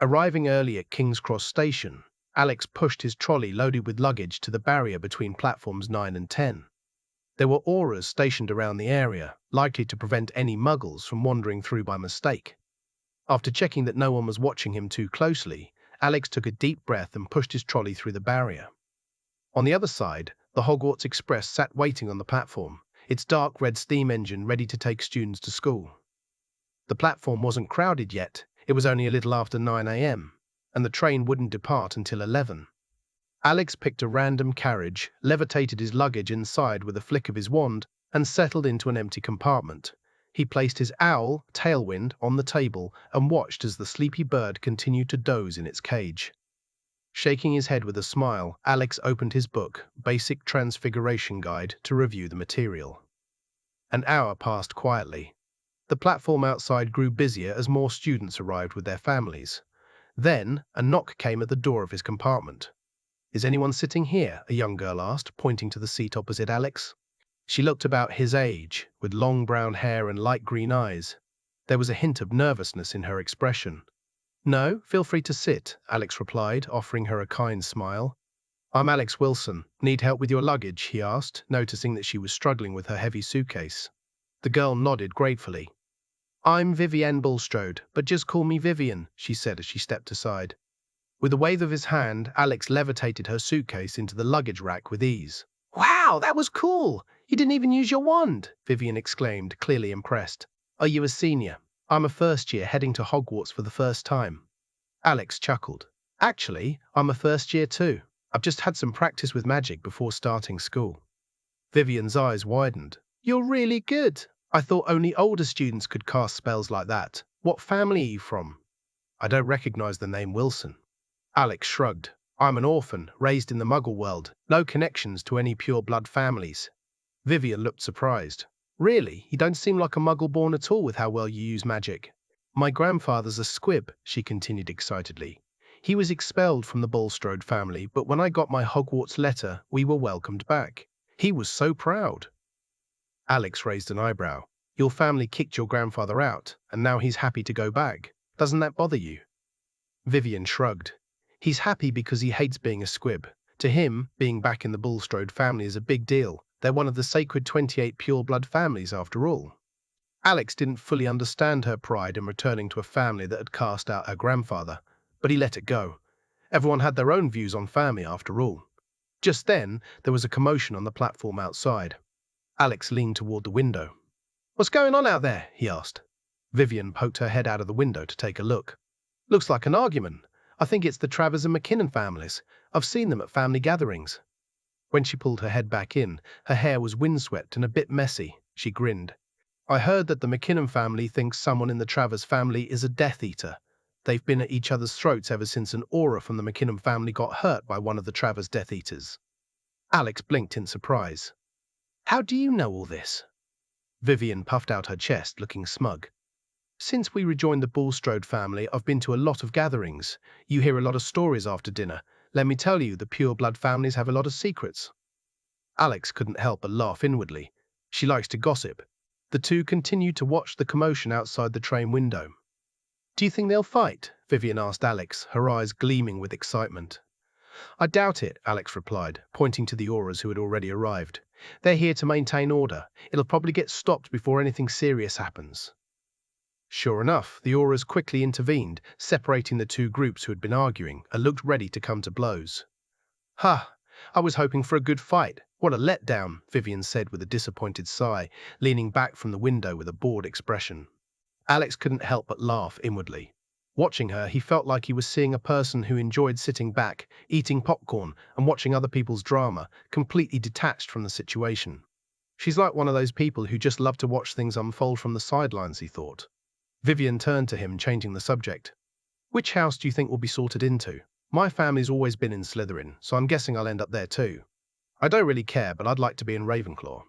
Arriving early at King's Cross Station, Alex pushed his trolley loaded with luggage to the barrier between platforms 9 and 10. There were Aurors stationed around the area, likely to prevent any Muggles from wandering through by mistake. After checking that no one was watching him too closely, Alex took a deep breath and pushed his trolley through the barrier. On the other side, the Hogwarts Express sat waiting on the platform, its dark red steam engine ready to take students to school. The platform wasn't crowded yet, it was only a little after 9 a.m., and the train wouldn't depart until 11. Alex picked a random carriage, levitated his luggage inside with a flick of his wand, and settled into an empty compartment. He placed his owl, Tailwind, on the table and watched as the sleepy bird continued to doze in its cage. Shaking his head with a smile, Alex opened his book, Basic Transfiguration Guide, to review the material. An hour passed quietly. The platform outside grew busier as more students arrived with their families. Then, a knock came at the door of his compartment. "Is anyone sitting here?" a young girl asked, pointing to the seat opposite Alex. She looked about his age, with long brown hair and light green eyes. There was a hint of nervousness in her expression. "No, feel free to sit," Alex replied, offering her a kind smile. "I'm Alex Wilson. Need help with your luggage?" he asked, noticing that she was struggling with her heavy suitcase. The girl nodded gratefully. "I'm Vivienne Bulstrode, but just call me Vivian," she said as she stepped aside. With a wave of his hand, Alex levitated her suitcase into the luggage rack with ease. "Wow, that was cool! You didn't even use your wand!" Vivian exclaimed, clearly impressed. "Are you a senior?" "I'm a first year heading to Hogwarts for the first time." Alex chuckled. "Actually, I'm a first year too. I've just had some practice with magic before starting school." Vivian's eyes widened. "You're really good. I thought only older students could cast spells like that. What family are you from?" "I don't recognize the name Wilson." Alex shrugged. "I'm an orphan, raised in the Muggle world. No connections to any pure-blood families." Vivian looked surprised. "Really? You don't seem like a Muggle born at all with how well you use magic." "My grandfather's a squib," she continued excitedly. "He was expelled from the Bulstrode family, but when I got my Hogwarts letter, we were welcomed back. He was so proud." Alex raised an eyebrow. "Your family kicked your grandfather out, and now he's happy to go back. Doesn't that bother you?" Vivian shrugged. "He's happy because he hates being a squib. To him, being back in the Bulstrode family is a big deal. They're one of the sacred 28 pure-blood families after all." Alex didn't fully understand her pride in returning to a family that had cast out her grandfather, but he let it go. Everyone had their own views on family after all. Just then, there was a commotion on the platform outside. Alex leaned toward the window. "What's going on out there?" he asked. Vivian poked her head out of the window to take a look. "Looks like an argument. I think it's the Travers and McKinnon families. I've seen them at family gatherings." When she pulled her head back in, her hair was windswept and a bit messy. She grinned. "I heard that the McKinnon family thinks someone in the Travers family is a Death Eater. They've been at each other's throats ever since an Auror from the McKinnon family got hurt by one of the Travers Death Eaters." Alex blinked in surprise. "How do you know all this?" Vivian puffed out her chest, looking smug. "Since we rejoined the Bulstrode family, I've been to a lot of gatherings. You hear a lot of stories after dinner. Let me tell you, the pure-blood families have a lot of secrets." Alex couldn't help but laugh inwardly. She likes to gossip. The two continued to watch the commotion outside the train window. "Do you think they'll fight?" Vivian asked Alex, her eyes gleaming with excitement. "I doubt it," Alex replied, pointing to the Aurors who had already arrived. "They're here to maintain order. It'll probably get stopped before anything serious happens." Sure enough, the Aurors quickly intervened, separating the two groups who had been arguing and looked ready to come to blows. "Ha! I was hoping for a good fight. What a letdown," Vivian said with a disappointed sigh, leaning back from the window with a bored expression. Alex couldn't help but laugh inwardly. Watching her, he felt like he was seeing a person who enjoyed sitting back, eating popcorn, and watching other people's drama, completely detached from the situation. She's like one of those people who just love to watch things unfold from the sidelines, he thought. Vivian turned to him, changing the subject. "Which house do you think we'll be sorted into? My family's always been in Slytherin, so I'm guessing I'll end up there too." "I don't really care, but I'd like to be in Ravenclaw."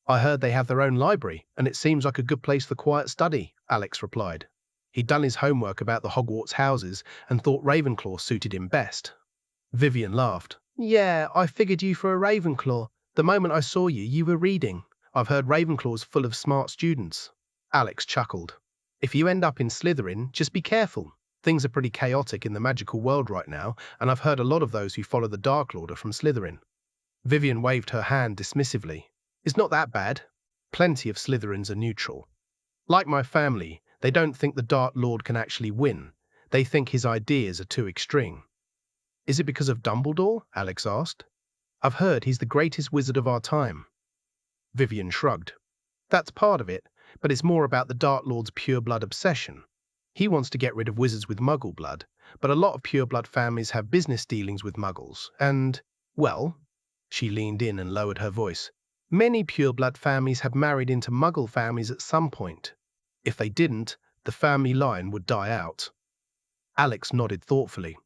"I heard they have their own library, and it seems like a good place for quiet study," Alex replied. He'd done his homework about the Hogwarts houses and thought Ravenclaw suited him best. Vivian laughed. "Yeah, I figured you for a Ravenclaw. The moment I saw you, you were reading. I've heard Ravenclaw's full of smart students." Alex chuckled. "If you end up in Slytherin, just be careful. Things are pretty chaotic in the magical world right now, and I've heard a lot of those who follow the Dark Lord are from Slytherin. Vivian waved her hand dismissively. It's not that bad. Plenty of Slytherins are neutral. Like my family, they don't think the Dark Lord can actually win. They think his ideas are too extreme. Is it because of Dumbledore? Alex asked. I've heard he's the greatest wizard of our time. Vivian shrugged. That's part of it, but it's more about the Dark Lord's pure-blood obsession. He wants to get rid of wizards with Muggle blood, but a lot of pure-blood families have business dealings with Muggles, and, well, she leaned in and lowered her voice, many pure-blood families have married into Muggle families at some point. If they didn't, the family line would die out. Alex nodded thoughtfully.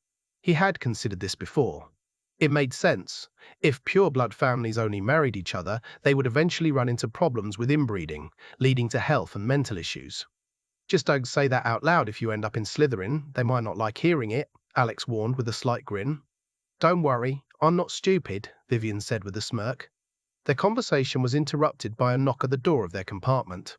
He had considered this before. It made sense. If pure-blood families only married each other, they would eventually run into problems with inbreeding, leading to health and mental issues. Just don't say that out loud if you end up in Slytherin. They might not like hearing it, Alex warned with a slight grin. Don't worry, I'm not stupid, Vivian said with a smirk. Their conversation was interrupted by a knock at the door of their compartment.